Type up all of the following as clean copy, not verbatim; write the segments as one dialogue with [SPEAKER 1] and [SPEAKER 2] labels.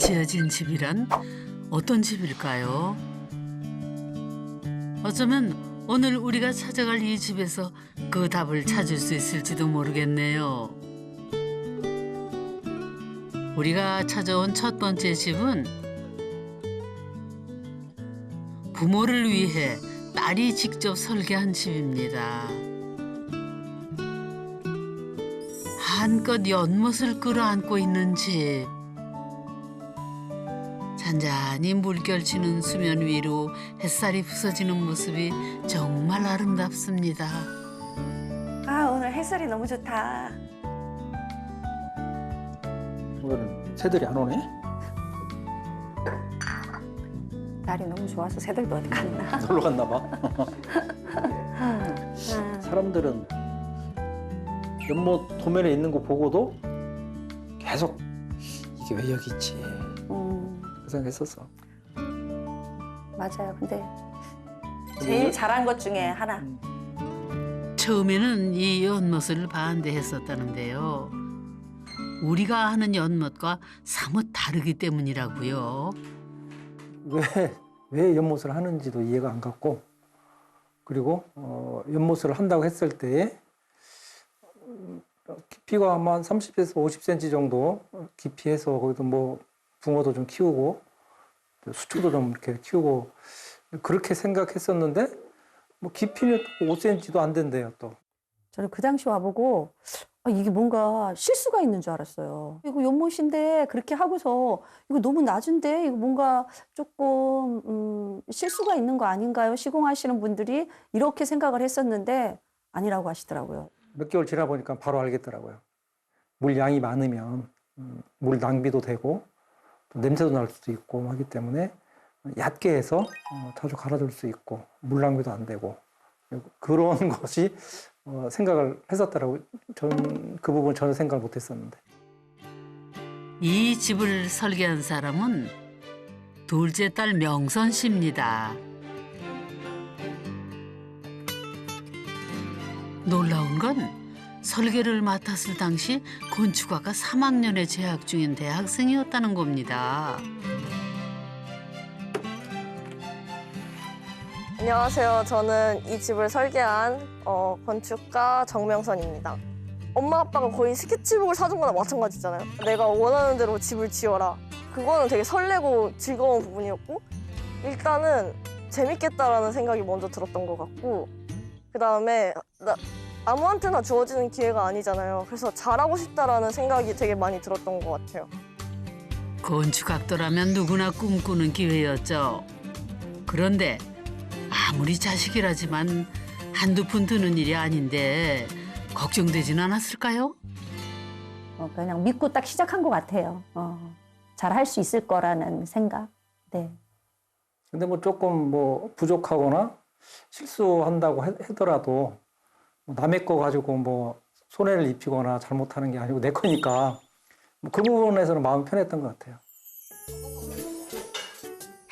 [SPEAKER 1] 지어진 집이란 어떤 집일까요? 어쩌면 오늘 우리가 찾아갈 이 집에서 그 답을 찾을 수 있을지도 모르겠네요. 우리가 찾아온 첫 번째 집은 부모를 위해 딸이 직접 설계한 집입니다. 한껏 연못을 끌어안고 있는 집. 잔잔히 물결치는 수면 위로 햇살이 부서지는 모습이 정말 아름답습니다.
[SPEAKER 2] 아, 오늘 햇살이 너무 좋다.
[SPEAKER 3] 오늘은 새들이 안 오네?
[SPEAKER 2] 날이 너무 좋아서 새들도 어디 갔나?
[SPEAKER 3] 놀러 갔나 봐. 사람들은 연못 도면에 있는 거 보고도 계속 이게 왜 여기 있지? 그 생각했었어.
[SPEAKER 2] 맞아요. 근데 제일 잘한 것 중에 하나.
[SPEAKER 1] 처음에는 이 연못을 반대했었다는데요. 우리가 하는 연못과 사뭇 다르기 때문이라고요.
[SPEAKER 3] 왜 연못을 하는지도 이해가 안 갔고, 그리고 연못을 한다고 했을 때에 깊이가 아마 한 30에서 50cm 정도 깊이해서 거기도 뭐 붕어도 좀 키우고 수초도 좀 이렇게 키우고 그렇게 생각했었는데 뭐 깊이는 5cm도 안 된대요 또.
[SPEAKER 2] 저는 그 당시 와보고 이게 뭔가 실수가 있는 줄 알았어요. 이거 연못인데 그렇게 하고서 이거 너무 낮은데 이거 뭔가 조금 실수가 있는 거 아닌가요? 시공하시는 분들이 이렇게 생각을 했었는데 아니라고 하시더라고요.
[SPEAKER 3] 몇 개월 지나 보니까 바로 알겠더라고요. 물 양이 많으면 물 낭비도 되고 또 냄새도 날 수도 있고 하기 때문에 얕게 해서 자주 갈아줄 수 있고 물 낭비도 안 되고 그런 것이 생각을 했었더라고요. 저는 그 부분 전혀 생각을 못 했었는데.
[SPEAKER 1] 이 집을 설계한 사람은 둘째 딸 명선 씨입니다. 놀라운 건 설계를 맡았을 당시 건축학과 3학년에 재학 중인 대학생이었다는 겁니다.
[SPEAKER 4] 안녕하세요. 저는 이 집을 설계한 건축가 정명선입니다. 엄마 아빠가 거의 스케치북을 사준 거나 마찬가지잖아요. 내가 원하는 대로 집을 지어라. 그거는 되게 설레고 즐거운 부분이었고 일단은 재밌겠다라는 생각이 먼저 들었던 것 같고 그다음에 아무한테나 주어지는 기회가 아니잖아요. 그래서 잘하고 싶다라는 생각이 되게 많이 들었던 것 같아요.
[SPEAKER 1] 건축학도라면 누구나 꿈꾸는 기회였죠. 그런데 아무리 자식이라지만 한두 푼 드는 일이 아닌데 걱정되진 않았을까요?
[SPEAKER 2] 그냥 믿고 딱 시작한 것 같아요. 잘할 수 있을 거라는 생각. 네.
[SPEAKER 3] 근데 뭐 조금 뭐 부족하거나 실수한다고 하더라도 남의 거 가지고 뭐 손해를 입히거나 잘못하는 게 아니고 내 거니까 그 부분에서는 마음이 편했던 것 같아요.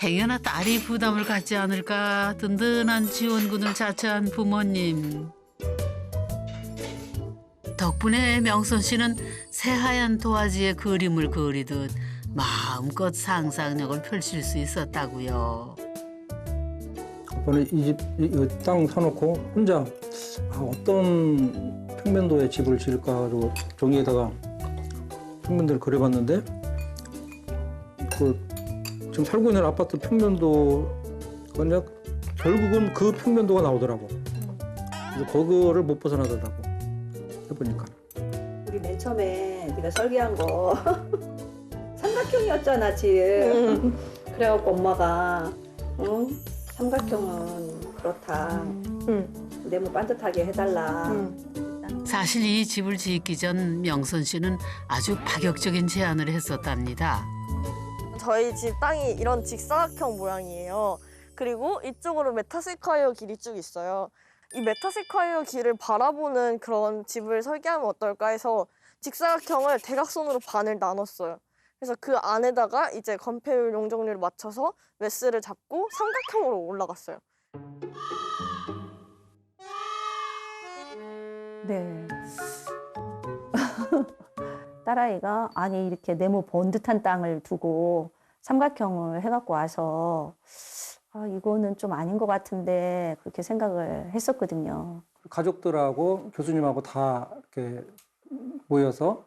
[SPEAKER 1] 행여나 딸이 부담을 갖지 않을까 든든한 지원군을 자처한 부모님. 덕분에 명선 씨는 새하얀 도화지에 그림을 그리듯 마음껏 상상력을 펼칠 수 있었다고요.
[SPEAKER 3] 저는 이 땅 사놓고 혼자 어떤 평면도의 집을 지을까 하고 종이에다가 평면도를 그려봤는데 지금 살고 있는 아파트 평면도가 결국은 그 평면도가 나오더라고. 그래서 그거를 못 벗어나더라고. 해보니까.
[SPEAKER 5] 우리 맨 처음에 네가 설계한 거 삼각형이었잖아 집. 그래갖고 엄마가 삼각형은 그렇다. 네모 반듯하게 해달라.
[SPEAKER 1] 사실 이 집을 짓기 전 명선 씨는 아주 파격적인 제안을 했었답니다.
[SPEAKER 4] 저희 집 땅이 이런 직사각형 모양이에요. 그리고 이쪽으로 메타스퀘어 길이 쭉 있어요. 이 메타스퀘어 길을 바라보는 그런 집을 설계하면 어떨까 해서 직사각형을 대각선으로 반을 나눴어요. 그래서 그 안에다가 이제 건폐율 용적률을 맞춰서 메스를 잡고 삼각형으로 올라갔어요.
[SPEAKER 2] 네. 딸아이가 아니 이렇게 네모 번듯한 땅을 두고 삼각형을 해갖고 와서 아, 이거는 좀 아닌 것 같은데 그렇게 생각을 했었거든요.
[SPEAKER 3] 가족들하고 교수님하고 다 이렇게 모여서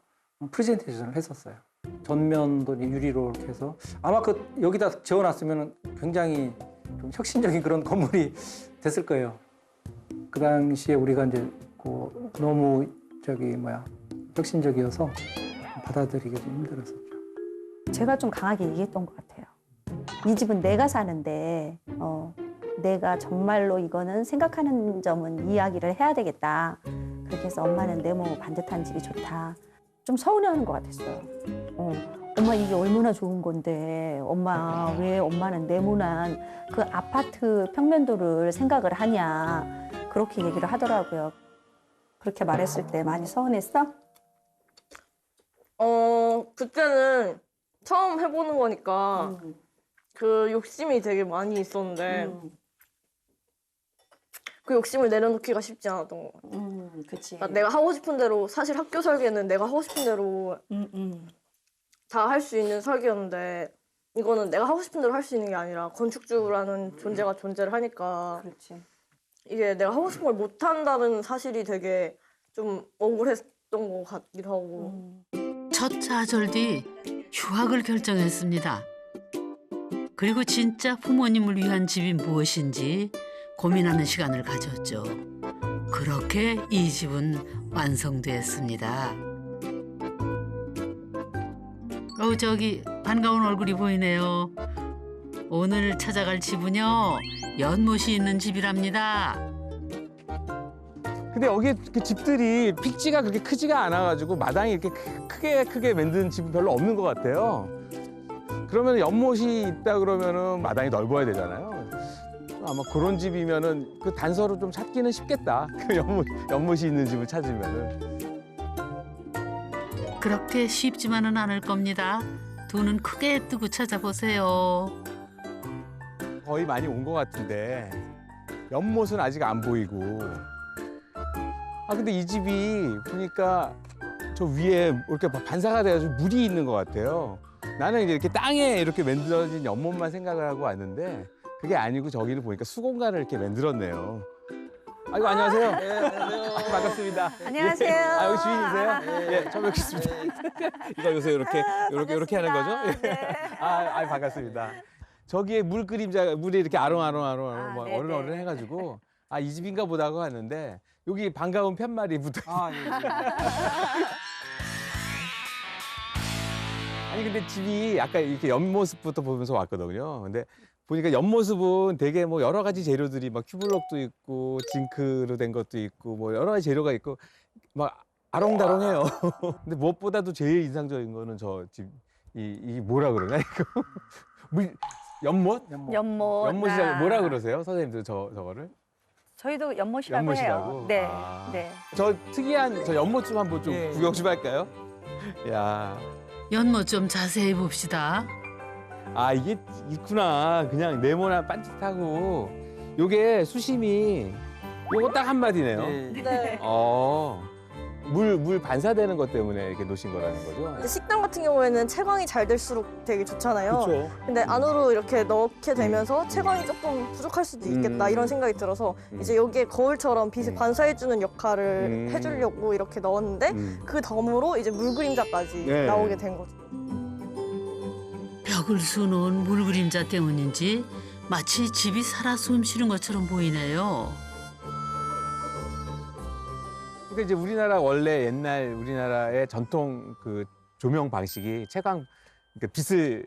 [SPEAKER 3] 프레젠테이션을 했었어요. 전면도 유리로 이렇게 해서 아마 여기다 지어놨으면 굉장히 좀 혁신적인 그런 건물이 됐을 거예요. 그 당시에 우리가 이제 너무 혁신적이어서 받아들이기 좀 힘들었었죠.
[SPEAKER 2] 제가 좀 강하게 얘기했던 것 같아요. 이 집은 내가 사는데 내가 정말로 이거는 생각하는 점은 이야기를 해야 되겠다. 그렇게 해서 엄마는 네모 반듯한 집이 좋다. 좀 서운해하는 것 같았어요. 엄마 이게 얼마나 좋은 건데 엄마 왜 엄마는 네모난 그 아파트 평면도를 생각을 하냐. 그렇게 얘기를 하더라고요. 그렇게 말했을 때 많이 서운했어?
[SPEAKER 4] 그때는 처음 해보는 거니까 그 욕심이 되게 많이 있었는데 그 욕심을 내려놓기가 쉽지 않았던 것 같아요.
[SPEAKER 2] 그치.
[SPEAKER 4] 그러니까 내가 하고 싶은 대로 사실 학교 설계는 내가 하고 싶은 대로 다 할 수 있는 설계였는데 이거는 내가 하고 싶은 대로 할 수 있는 게 아니라 건축주라는 존재가 존재를 하니까
[SPEAKER 2] 그렇지.
[SPEAKER 4] 이게 내가 하고 싶은 걸 못한다는 사실이 되게 좀 억울했던 것 같기도 하고
[SPEAKER 1] 첫 좌절 뒤 휴학을 결정했습니다. 그리고 진짜 부모님을 위한 집이 무엇인지 고민하는 시간을 가졌죠. 그렇게 이 집은 완성됐습니다. 저기 반가운 얼굴이 보이네요. 오늘 찾아갈 집은요, 연못이 있는 집이랍니다.
[SPEAKER 6] 근데 여기 그 집들이 pik지가 그렇게 크지가 않아가지고 마당이 이렇게 크게 만든 집은 별로 없는 것 같아요. 그러면 연못이 있다 그러면은 마당이 넓어야 되잖아요. 아마 그런 집이면은 그 단서로 좀 찾기는 쉽겠다. 그 연못이 있는 집을 찾으면은.
[SPEAKER 1] 그렇게 쉽지만은 않을 겁니다. 두 눈 크게 뜨고 찾아보세요.
[SPEAKER 6] 거의 많이 온 것 같은데 연못은 아직 안 보이고. 아 근데 이 집이 보니까 저 위에 이렇게 반사가 돼가지고 물이 있는 것 같아요. 나는 이제 이렇게 땅에 이렇게 만들어진 연못만 생각을 하고 왔는데 그게 아니고 저기를 보니까 수공간을 이렇게 만들었네요. 아이고 안녕하세요.
[SPEAKER 7] 네, 안녕하세요.
[SPEAKER 6] 반갑습니다.
[SPEAKER 2] 안녕하세요.
[SPEAKER 6] 예. 아 여기 주인이세요? 예, 처음 뵙겠습니다. 이거 요새 이렇게 하는 거죠?
[SPEAKER 2] 네.
[SPEAKER 6] 아 반갑습니다. 저기에 물 그림자 물이 이렇게 아롱아롱 막
[SPEAKER 2] 네네.
[SPEAKER 6] 어른어른 해가지고 아 이 집인가 보다 하고 왔는데 여기 반가운 팻말이 붙어 있어요.
[SPEAKER 3] 아, 예.
[SPEAKER 6] 아니 근데 집이 아까 이렇게 옆모습부터 보면서 왔거든요. 근데 보니까 옆모습은 되게 뭐 여러 가지 재료들이 막 큐블럭도 있고 징크로 된 것도 있고 뭐 여러 가지 재료가 있고 막 아롱다롱해요. 근데 무엇보다도 제일 인상적인 거는 저 집 이 뭐라 그러나 이거 연못?
[SPEAKER 2] 연못.
[SPEAKER 6] 연못이라고 뭐라 그러세요? 선생님들 저거를?
[SPEAKER 2] 저희도 연못이라고
[SPEAKER 6] 연못이라고?
[SPEAKER 2] 해요. 네.
[SPEAKER 6] 아.
[SPEAKER 2] 네.
[SPEAKER 6] 저 특이한 저 연못 좀 한번 좀
[SPEAKER 3] 예.
[SPEAKER 6] 구경 좀 할까요? 야.
[SPEAKER 1] 연못 좀 자세히 봅시다.
[SPEAKER 6] 아 이게 있구나. 그냥 네모나 반듯하고 요게 수심이 요거 딱 한마디네요.
[SPEAKER 4] 네.
[SPEAKER 6] 물 반사되는 것 때문에 이렇게 놓으신 거라는 거죠?
[SPEAKER 4] 근데 식당 같은 경우에는 채광이 잘 될수록 되게 좋잖아요.
[SPEAKER 6] 그렇죠.
[SPEAKER 4] 근데 안으로 이렇게 넣게 되면서 채광이 조금 부족할 수도 있겠다 이런 생각이 들어서 이제 여기에 거울처럼 빛을 반사해주는 역할을 해주려고 이렇게 넣었는데 그 덤으로 이제 물 그림자까지
[SPEAKER 6] 네.
[SPEAKER 4] 나오게 된 거죠.
[SPEAKER 1] 벽을 수놓은 물 그림자 때문인지 마치 집이 살아 숨쉬는 것처럼 보이네요.
[SPEAKER 6] 그러니까 이제 우리나라 원래 옛날 우리나라의 전통 그 조명 방식이 채광 그러니까 빛을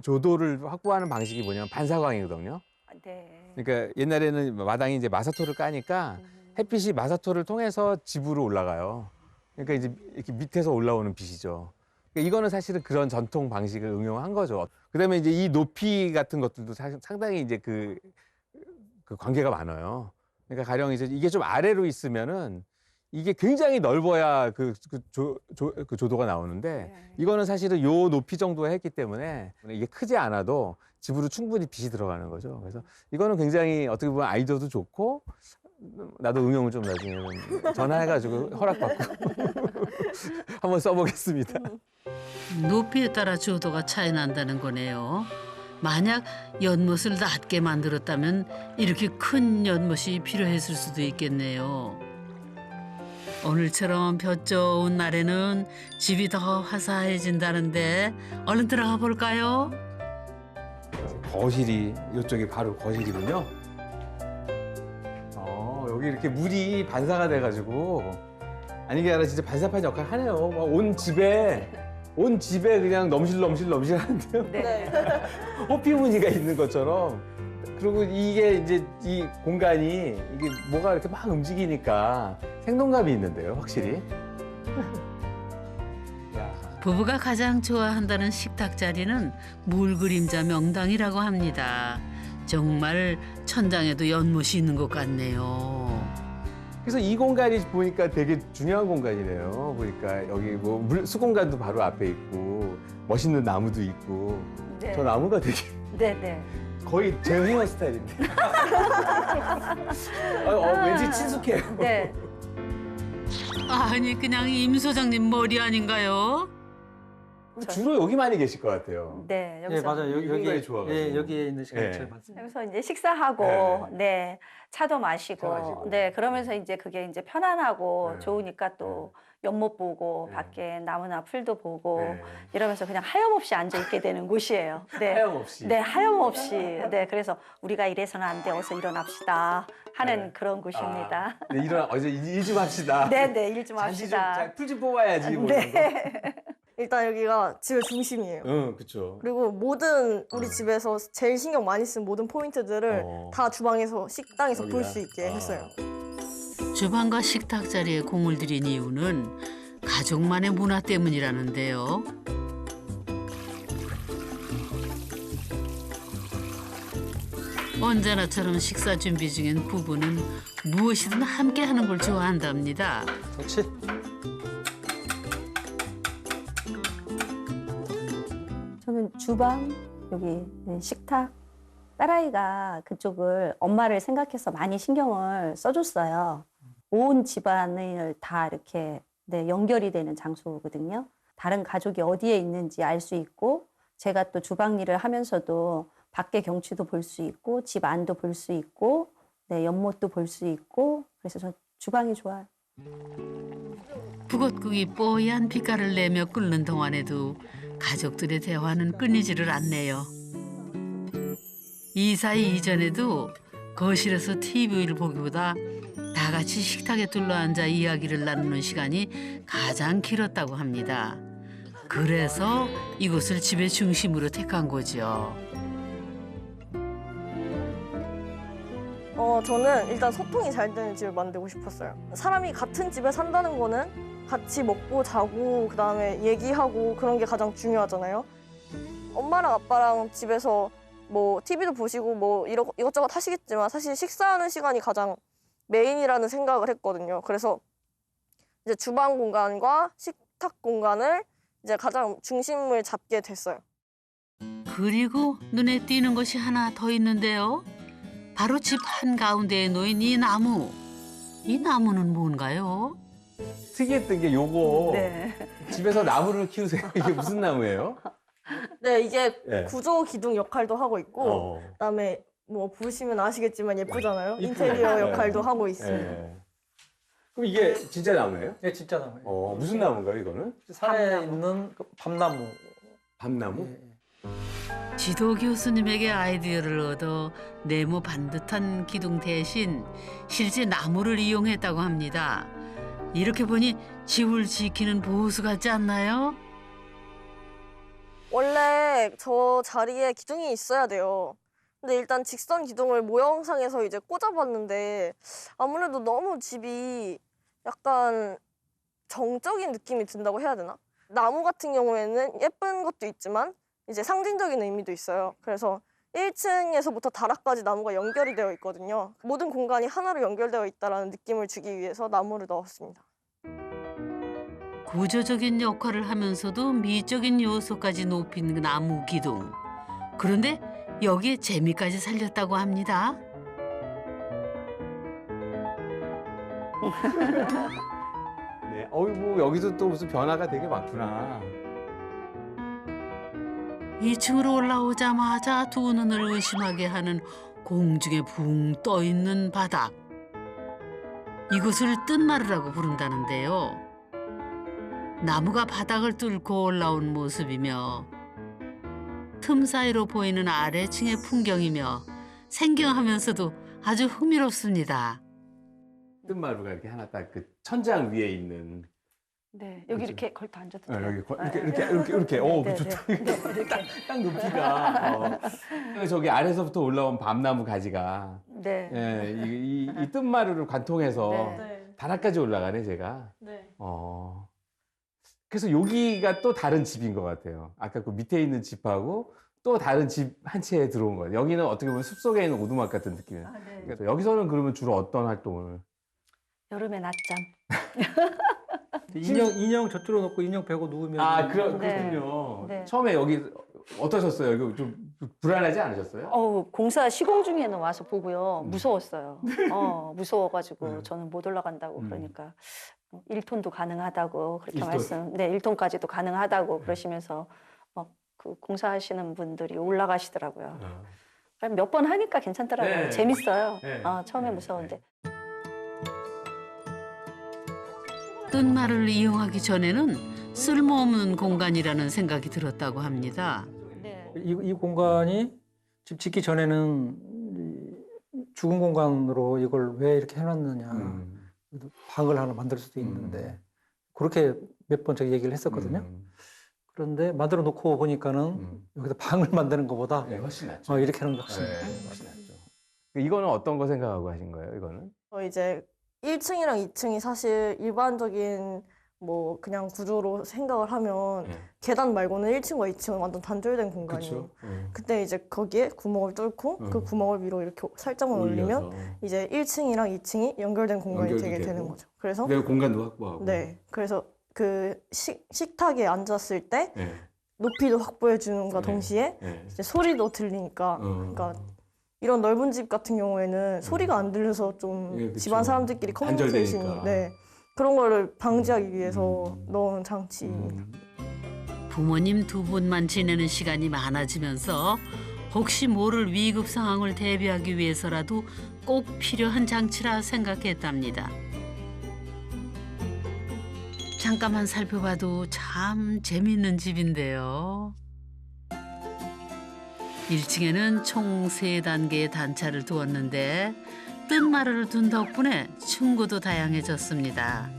[SPEAKER 6] 조도를 확보하는 방식이 뭐냐면 반사광이거든요.
[SPEAKER 2] 네.
[SPEAKER 6] 그러니까 옛날에는 마당에 이제 마사토를 까니까 햇빛이 마사토를 통해서 집으로 올라가요. 그러니까 이제 이렇게 밑에서 올라오는 빛이죠. 그러니까 이거는 사실은 그런 전통 방식을 응용한 거죠. 그다음에 이제 이 높이 같은 것들도 상당히 이제 그 관계가 많아요. 그러니까 가령 이제 이게 좀 아래로 있으면은 이게 굉장히 넓어야 그 조도가 나오는데 이거는 사실은 요 높이 정도에 했기 때문에 이게 크지 않아도 집으로 충분히 빛이 들어가는 거죠. 그래서 이거는 굉장히 어떻게 보면 아이디어도 좋고 나도 응용을 좀 나중에는 전화해가지고 허락받고 한번 써보겠습니다.
[SPEAKER 1] 높이에 따라 조도가 차이 난다는 거네요. 만약 연못을 낮게 만들었다면 이렇게 큰 연못이 필요했을 수도 있겠네요. 오늘처럼 볕 좋은 날에는 집이 더 화사해진다는데 얼른 들어가 볼까요?
[SPEAKER 6] 거실이 이쪽이 바로 거실이군요. 여기 이렇게 물이 반사가 돼가지고 아니 게 아니라 진짜 반사판 역할 하네요. 막 온 집에 그냥 넘실넘실하는데요.
[SPEAKER 4] 네.
[SPEAKER 6] 호피 무늬가 있는 것처럼. 그리고 이게 이제 이 공간이 이게 뭐가 이렇게 막 움직이니까 생동감이 있는데요, 확실히. 야.
[SPEAKER 1] 부부가 가장 좋아한다는 식탁 자리는 물그림자 명당이라고 합니다. 정말 천장에도 연못이 있는 것 같네요.
[SPEAKER 6] 그래서 이 공간이 보니까 되게 중요한 공간이네요. 보니까 여기 뭐 수공간도 바로 앞에 있고 멋있는 나무도 있고
[SPEAKER 2] 네.
[SPEAKER 6] 저 나무가 되게
[SPEAKER 2] 네네.
[SPEAKER 6] 거의 제 헤어스타일인데. 왠지 친숙해요.
[SPEAKER 2] 네.
[SPEAKER 1] 아니 그냥 임 소장님 머리 아닌가요?
[SPEAKER 6] 주로 여기 많이 계실 것 같아요.
[SPEAKER 2] 네,
[SPEAKER 3] 예,
[SPEAKER 2] 여기서
[SPEAKER 3] 맞아요.
[SPEAKER 6] 이 공간이 좋아가지고.
[SPEAKER 3] 예, 여기에 있는 시간이
[SPEAKER 6] 예.
[SPEAKER 3] 제일 많습니다.
[SPEAKER 2] 여기서 이제 식사하고 네, 차도 마시고,
[SPEAKER 6] 차 마시고.
[SPEAKER 2] 네, 그러면서 이제 그게 이제 편안하고
[SPEAKER 6] 네.
[SPEAKER 2] 좋으니까 또 연못 보고
[SPEAKER 6] 네.
[SPEAKER 2] 밖에 나무나 풀도 보고
[SPEAKER 6] 네.
[SPEAKER 2] 이러면서 그냥 하염없이 앉아 있게 되는 곳이에요. 네.
[SPEAKER 6] 하염없이.
[SPEAKER 2] 네, 하염없이. 네, 그래서 우리가 이래서는 안 돼. 어서 일어납시다 하는
[SPEAKER 6] 네.
[SPEAKER 2] 그런 곳입니다.
[SPEAKER 6] 네, 어제 일 좀 합시다.
[SPEAKER 2] 네, 네, 일 좀
[SPEAKER 6] 잔디 좀,
[SPEAKER 2] 합시다.
[SPEAKER 6] 풀 좀 뽑아야지. 뭐 이런 거.
[SPEAKER 2] 네.
[SPEAKER 4] 일단 여기가 집의 중심이에요.
[SPEAKER 6] 응, 그쵸.
[SPEAKER 4] 그리고 모든 우리 집에서 제일 신경 많이 쓴 모든 포인트들을 다 주방에서 식당에서 볼
[SPEAKER 6] 여기다.
[SPEAKER 4] 수 있게 했어요.
[SPEAKER 1] 주방과 식탁 자리에 공을 들인 이유는 가족만의 문화 때문이라는데요. 언제나처럼 식사 준비 중인 부부는 무엇이든 함께 하는 걸 좋아한답니다.
[SPEAKER 3] 좋지?
[SPEAKER 2] 저는 주방, 여기 네, 식탁, 딸아이가 그쪽을 엄마를 생각해서 많이 신경을 써줬어요. 온 집안을 다 이렇게 네, 연결이 되는 장소거든요. 다른 가족이 어디에 있는지 알 수 있고 제가 또 주방 일을 하면서도 밖의 경치도 볼 수 있고 집 안도 볼 수 있고 네, 연못도 볼 수 있고 그래서 저 주방이 좋아요.
[SPEAKER 1] 북엇국이 뽀얀 빛깔을 내며 끓는 동안에도 가족들의 대화는 끊이지를 않네요. 이 사이 이전에도 거실에서 TV를 보기보다 다 같이 식탁에 둘러앉아 이야기를 나누는 시간이 가장 길었다고 합니다. 그래서 이곳을 집의 중심으로 택한 거죠.
[SPEAKER 4] 저는 일단 소통이 잘 되는 집을 만들고 싶었어요. 사람이 같은 집에 산다는 거는 같이 먹고 자고 그다음에 얘기하고 그런 게 가장 중요하잖아요. 엄마랑 아빠랑 집에서 뭐 TV도 보시고 뭐 이것저것 하시겠지만 사실 식사하는 시간이 가장 메인이라는 생각을 했거든요. 그래서 이제 주방 공간과 식탁 공간을 이제 가장 중심을 잡게 됐어요.
[SPEAKER 1] 그리고 눈에 띄는 것이 하나 더 있는데요. 바로 집 한가운데에 놓인 이 나무. 이 나무는 뭔가요?
[SPEAKER 6] 특이했던 게 요거
[SPEAKER 2] 네.
[SPEAKER 6] 집에서 나무를 키우세요. 이게 무슨 나무예요?
[SPEAKER 4] 네, 이게
[SPEAKER 6] 예.
[SPEAKER 4] 구조 기둥 역할도 하고 있고 그다음에 뭐 보시면 아시겠지만 예쁘잖아요. 인테리어 역할도 하고 있습니다.
[SPEAKER 6] 예. 그럼 이게 진짜 나무예요?
[SPEAKER 3] 예, 진짜 나무예요.
[SPEAKER 6] 무슨 나무인가요, 이거는?
[SPEAKER 3] 산에 있는 그 밤나무.
[SPEAKER 6] 밤나무?
[SPEAKER 3] 예, 예.
[SPEAKER 1] 지도 교수님에게 아이디어를 얻어 네모 반듯한 기둥 대신 실제 나무를 이용했다고 합니다. 이렇게 보니 집을 지키는 보수 같지 않나요?
[SPEAKER 4] 원래 저 자리에 기둥이 있어야 돼요. 근데 일단 직선 기둥을 모형상에서 이제 꽂아봤는데 아무래도 너무 집이 약간 정적인 느낌이 든다고 해야 되나? 나무 같은 경우에는 예쁜 것도 있지만 이제 상징적인 의미도 있어요. 그래서 1층에서부터 다락까지 나무가 연결이 되어 있거든요. 모든 공간이 하나로 연결되어 있다는 느낌을 주기 위해서 나무를 넣었습니다.
[SPEAKER 1] 구조적인 역할을 하면서도 미적인 요소까지 높인 나무 기둥. 그런데 여기에 재미까지 살렸다고 합니다.
[SPEAKER 6] 네, 어이구 여기서 또 무슨 변화가 되게 많구나.
[SPEAKER 1] 2층으로 올라오자마자 두 눈을 의심하게 하는 공중에 붕 떠 있는 바닥. 이곳을 뜬마루라고 부른다는데요. 나무가 바닥을 뚫고 올라온 모습이며 틈 사이로 보이는 아래층의 풍경이며 생경하면서도 아주 흥미롭습니다.
[SPEAKER 6] 뜬마루가 이렇게 하나 딱 그 천장 위에 있는.
[SPEAKER 2] 네, 여기
[SPEAKER 6] 그치.
[SPEAKER 2] 이렇게 걸터 앉아도
[SPEAKER 6] 어,
[SPEAKER 2] 돼요.
[SPEAKER 6] 여기 이렇게. 어,
[SPEAKER 2] 네,
[SPEAKER 6] 좋다.
[SPEAKER 2] 네, 네, 이렇게.
[SPEAKER 6] 딱 높이가. 저기 아래서부터 올라온 밤나무 가지가.
[SPEAKER 2] 네.
[SPEAKER 6] 예, 이 뜬마루를 관통해서
[SPEAKER 2] 네.
[SPEAKER 6] 다락까지 올라가네, 제가.
[SPEAKER 4] 네.
[SPEAKER 6] 그래서 여기가 또 다른 집인 것 같아요. 아까 그 밑에 있는 집하고 또 다른 집 한 채에 들어온 거예요. 여기는 어떻게 보면 숲속에 있는 오두막 같은 느낌이에요.
[SPEAKER 2] 네.
[SPEAKER 6] 그래서 여기서는 그러면 주로 어떤 활동을?
[SPEAKER 2] 여름에 낮잠.
[SPEAKER 3] 인형 저쪽으로 놓고 인형 베고 누우면
[SPEAKER 6] 아,
[SPEAKER 2] 네.
[SPEAKER 6] 그렇군요.
[SPEAKER 2] 네.
[SPEAKER 6] 처음에 여기 어떠셨어요? 여기 좀 불안하지 않으셨어요?
[SPEAKER 2] 공사 시공 중에는 와서 보고요. 무서웠어요. 무서워가지고
[SPEAKER 6] 음.
[SPEAKER 2] 저는 못 올라간다고
[SPEAKER 6] 음.
[SPEAKER 2] 그러니까 1톤도 가능하다고 그렇게
[SPEAKER 6] 1톤?
[SPEAKER 2] 말씀. 네, 1톤까지도 가능하다고 그러시면서 막 그 공사하시는 분들이 올라가시더라고요. 몇 번 하니까 괜찮더라고요.
[SPEAKER 6] 네.
[SPEAKER 2] 재밌어요.
[SPEAKER 6] 네.
[SPEAKER 2] 처음에
[SPEAKER 6] 네.
[SPEAKER 2] 무서운데.
[SPEAKER 1] 뜬마루를 이용하기 전에는 쓸모없는 공간이라는 생각이 들었다고 합니다.
[SPEAKER 2] 네.
[SPEAKER 3] 이 공간이 집 짓기 전에는 죽은 공간으로 이걸 왜 이렇게 해놨느냐. 방을 하나 만들 수도 있는데 그렇게 몇 번 저기 얘기를 했었거든요. 그런데 만들어 놓고 보니까는 여기서 방을 만드는 것보다
[SPEAKER 6] 네, 훨씬 낫죠.
[SPEAKER 3] 이렇게 하는 게 훨씬
[SPEAKER 6] 네, 훨씬 낫죠. 이거는 어떤 거 생각하고 하신 거예요, 이거는?
[SPEAKER 4] 이제 1층이랑 2층이 사실 일반적인 뭐 그냥 구조로 생각을 하면
[SPEAKER 6] 네.
[SPEAKER 4] 계단 말고는 1층과 2층은 완전 단절된 공간이에요. 그때 이제 거기에 구멍을 뚫고 그 구멍을 위로 이렇게 살짝만 올리면 이제 1층이랑 2층이 연결된 공간이
[SPEAKER 6] 연결도
[SPEAKER 4] 되게
[SPEAKER 6] 되고.
[SPEAKER 4] 되는 거죠. 그래서
[SPEAKER 6] 내가 공간도 확보하고.
[SPEAKER 4] 네, 그래서 그 식탁에 앉았을 때
[SPEAKER 6] 네.
[SPEAKER 4] 높이도 확보해 주는가
[SPEAKER 6] 네.
[SPEAKER 4] 동시에
[SPEAKER 6] 네.
[SPEAKER 4] 이제 소리도 들리니까 그러니까 이런 넓은 집 같은 경우에는 소리가 안 들려서 좀
[SPEAKER 6] 예, 그쵸.
[SPEAKER 4] 집안 사람들끼리 커뮤니케이션이
[SPEAKER 6] 단절되니까.
[SPEAKER 4] 네, 그런 거를 방지하기 위해서 넣은 장치입니다.
[SPEAKER 1] 부모님 두 분만 지내는 시간이 많아지면서 혹시 모를 위급 상황을 대비하기 위해서라도 꼭 필요한 장치라 생각했답니다. 잠깐만 살펴봐도 참 재밌는 집인데요. 1층에는 총 3단계의 단차를 두었는데 뜬마루를 둔 덕분에 층고도 다양해졌습니다.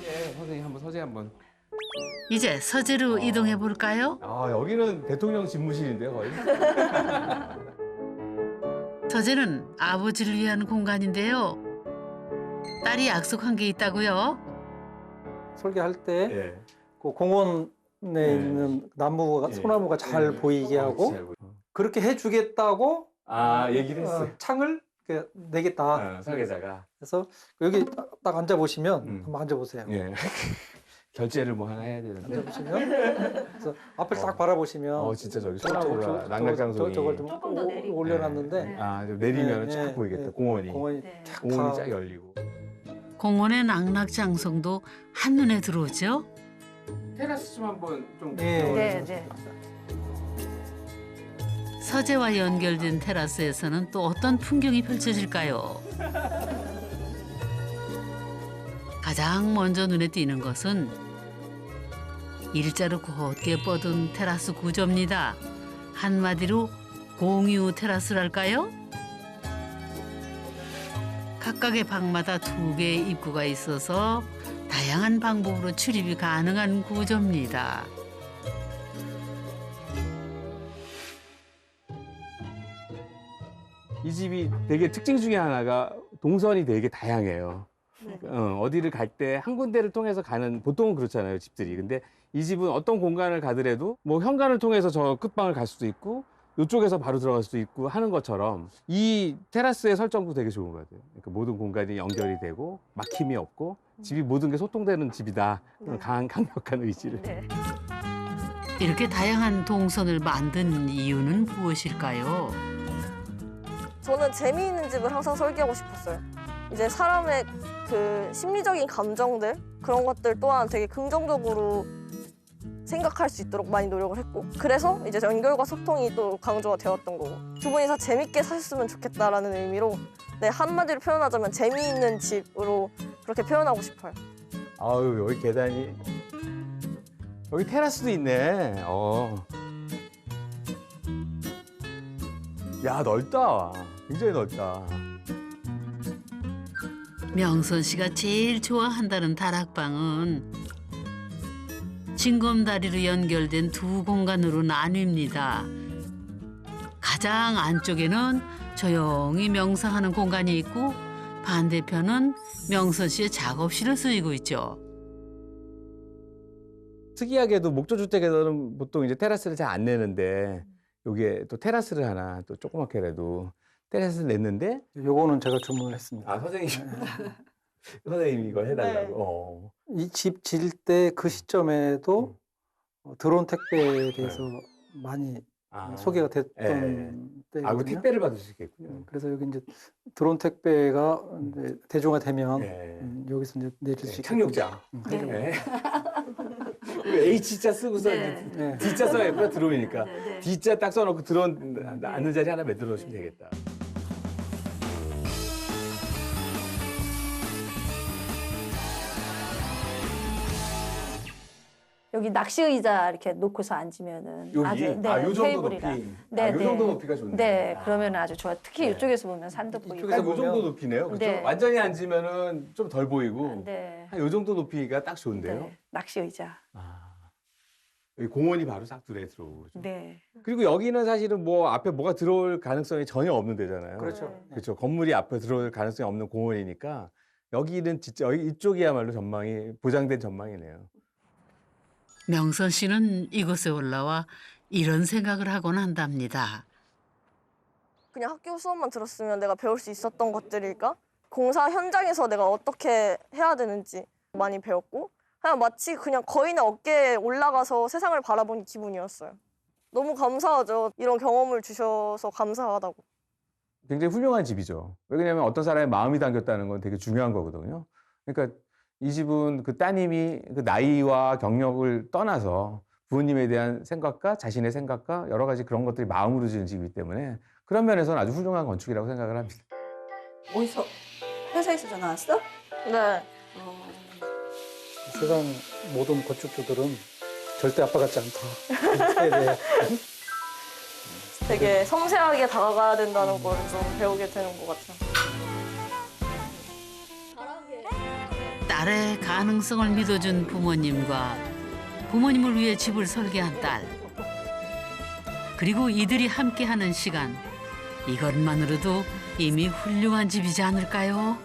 [SPEAKER 6] 네, 선생님 한번 서재 한번.
[SPEAKER 1] 이제 서재로 이동해 볼까요?
[SPEAKER 6] 아, 여기는 대통령 집무실인데요, 거의.
[SPEAKER 1] 서재는 아버지를 위한 공간인데요. 딸이 약속한 게 있다고요?
[SPEAKER 3] 설계할 때
[SPEAKER 6] 예.
[SPEAKER 3] 그 공원에 있는 나무가 소나무가 잘 보이게 하고 그렇게 해주겠다고
[SPEAKER 6] 얘기를 했어요.
[SPEAKER 3] 창을 이렇게 내겠다.
[SPEAKER 6] 설계자가.
[SPEAKER 3] 그래서 여기 딱 앉아 보시면
[SPEAKER 6] 음.
[SPEAKER 3] 한번 앉아 보세요.
[SPEAKER 6] 예. 결제를 뭐 하나 해야 되는데.
[SPEAKER 3] 앉아 보시면 그래서 앞을 딱 바라보시면
[SPEAKER 6] 진짜 저기
[SPEAKER 3] 저걸
[SPEAKER 6] 소나무가 낙낙장성이.
[SPEAKER 3] 저걸 좀
[SPEAKER 2] 조금 더 내리고.
[SPEAKER 3] 올려놨는데
[SPEAKER 6] 좀 내리면
[SPEAKER 3] 네,
[SPEAKER 6] 쫙
[SPEAKER 3] 네,
[SPEAKER 6] 보이겠다.
[SPEAKER 3] 네.
[SPEAKER 6] 공원이.
[SPEAKER 3] 공원이
[SPEAKER 2] 네.
[SPEAKER 3] 쫙
[SPEAKER 6] 공원이
[SPEAKER 3] 다
[SPEAKER 6] 쫙 열리고.
[SPEAKER 1] 공원의 낙낙장성도 한눈에 들어오죠.
[SPEAKER 6] 테라스 좀 한번 좀.
[SPEAKER 2] 네, 네.
[SPEAKER 1] 서재와 연결된 테라스에서는 또 어떤 풍경이 펼쳐질까요? 가장 먼저 눈에 띄는 것은 일자로 곧게 뻗은 테라스 구조입니다. 한마디로 공유 테라스랄까요? 각각의 방마다 2개의 입구가 있어서 다양한 방법으로 출입이 가능한 구조입니다.
[SPEAKER 6] 이 집이 되게 특징 중에 하나가 동선이 되게 다양해요. 어디를 갈 때 한 군데를 통해서 가는, 보통은 그렇잖아요, 집들이. 근데 이 집은 어떤 공간을 가더라도 뭐 현관을 통해서 저 끝방을 갈 수도 있고 이쪽에서 바로 들어갈 수도 있고 하는 것처럼 이 테라스의 설정도 되게 좋은 것 같아요. 그러니까 모든 공간이 연결이 되고 막힘이 없고 집이 모든 게 소통되는 집이다. 그런 강력한 의지를.
[SPEAKER 2] 네.
[SPEAKER 1] 이렇게 다양한 동선을 만든 이유는 무엇일까요?
[SPEAKER 4] 저는 재미있는 집을 항상 설계하고 싶었어요. 이제 사람의 그 심리적인 감정들 그런 것들 또한 되게 긍정적으로 생각할 수 있도록 많이 노력을 했고 그래서 이제 연결과 소통이 또 강조가 되었던 거고 두 분이서 재밌게 사셨으면 좋겠다라는 의미로 네, 한마디로 표현하자면 재미있는 집으로 그렇게 표현하고 싶어요.
[SPEAKER 6] 아유, 여기 계단이. 여기 테라스도 있네. 야, 넓다. 굉장히 넓다.
[SPEAKER 1] 명선 씨가 제일 좋아한다는 다락방은 징검다리로 연결된 두 공간으로 나뉩니다. 가장 안쪽에는 조용히 명상하는 공간이 있고 반대편은 명선 씨의 작업실로 쓰이고 있죠.
[SPEAKER 6] 특이하게도 목조주택에서는 보통 이제 테라스를 잘 안 내는데 여기에 또 테라스를 하나 또 조그맣게라도 테라스를 냈는데
[SPEAKER 3] 요거는 제가 주문을 했습니다.
[SPEAKER 6] 아, 선생님. 선생님이 이걸 해달라고.
[SPEAKER 3] 이 집 질 때 그 시점에도 드론 택배에 대해서 많이 소개가 됐던 때거든요.
[SPEAKER 6] 아, 그 택배를 받을 수 있겠군요.
[SPEAKER 3] 그래서 여기 이제 드론 택배가 이제 대중화되면
[SPEAKER 6] 네.
[SPEAKER 3] 여기서 이제 내줄 수 있게
[SPEAKER 6] 착륙자.
[SPEAKER 2] 네.
[SPEAKER 6] 네. H자 쓰고서
[SPEAKER 2] 네.
[SPEAKER 3] 네.
[SPEAKER 6] D자 써야겠구나, 들어오니까.
[SPEAKER 2] 네, 네.
[SPEAKER 6] D자 딱 써놓고 들어온 앉는 자리 하나 만들어 놓으시면 되겠다.
[SPEAKER 2] 여기 낚시 의자 이렇게 놓고서 앉으면은
[SPEAKER 6] 여기?
[SPEAKER 2] 아주 네,
[SPEAKER 6] 요 정도
[SPEAKER 2] 테이블이랑.
[SPEAKER 6] 높이.
[SPEAKER 2] 네,
[SPEAKER 6] 요
[SPEAKER 2] 네.
[SPEAKER 6] 정도 높이가 좋네.
[SPEAKER 2] 네, 그러면 아주 좋아. 특히
[SPEAKER 6] 네.
[SPEAKER 2] 이쪽에서 보면 산도 보이고.
[SPEAKER 6] 이쪽에서 요 정도
[SPEAKER 3] 보면-
[SPEAKER 6] 높이네요. 그렇죠?
[SPEAKER 2] 네.
[SPEAKER 6] 완전히 앉으면은 좀 덜 보이고.
[SPEAKER 2] 네.
[SPEAKER 6] 한 요 정도 높이가 딱 좋은데요.
[SPEAKER 2] 네. 낚시 의자.
[SPEAKER 6] 여기 공원이 바로 싹 눈에 들어오고.
[SPEAKER 2] 네.
[SPEAKER 6] 그리고 여기는 사실은 뭐 앞에 뭐가 들어올 가능성이 전혀 없는 데잖아요.
[SPEAKER 3] 그렇죠.
[SPEAKER 2] 네.
[SPEAKER 6] 그렇죠. 건물이 앞에 들어올 가능성이 없는 공원이니까 여기는 진짜 여기 이쪽이야말로 전망이 보장된 전망이네요.
[SPEAKER 1] 명선 씨는 이곳에 올라와 이런 생각을 하곤 한답니다.
[SPEAKER 4] 그냥 학교 수업만 들었으면 내가 배울 수 있었던 것들일까? 공사 현장에서 내가 어떻게 해야 되는지 많이 배웠고 그냥 마치 그냥 거인의 어깨에 올라가서 세상을 바라본 기분이었어요. 너무 감사하죠. 이런 경험을 주셔서 감사하다고.
[SPEAKER 6] 굉장히 훌륭한 집이죠. 왜냐하면 어떤 사람의 마음이 담겼다는 건 되게 중요한 거거든요. 그러니까 이 집은 그 따님이 그 나이와 경력을 떠나서 부모님에 대한 생각과 자신의 생각과 여러 가지 그런 것들이 마음으로 지은 집이기 때문에 그런 면에서는 아주 훌륭한 건축이라고 생각을 합니다.
[SPEAKER 5] 어디서 회사에서 전화 왔어?
[SPEAKER 4] 네.
[SPEAKER 3] 세상 모든 건축주들은 절대 아빠 같지 않다. 네.
[SPEAKER 4] 되게 섬세하게 다가가야 된다는 걸 좀 배우게 되는 것 같아요.
[SPEAKER 1] 딸의 가능성을 믿어준 부모님과 부모님을 위해 집을 설계한 딸. 그리고 이들이 함께하는 시간. 이것만으로도 이미 훌륭한 집이지 않을까요?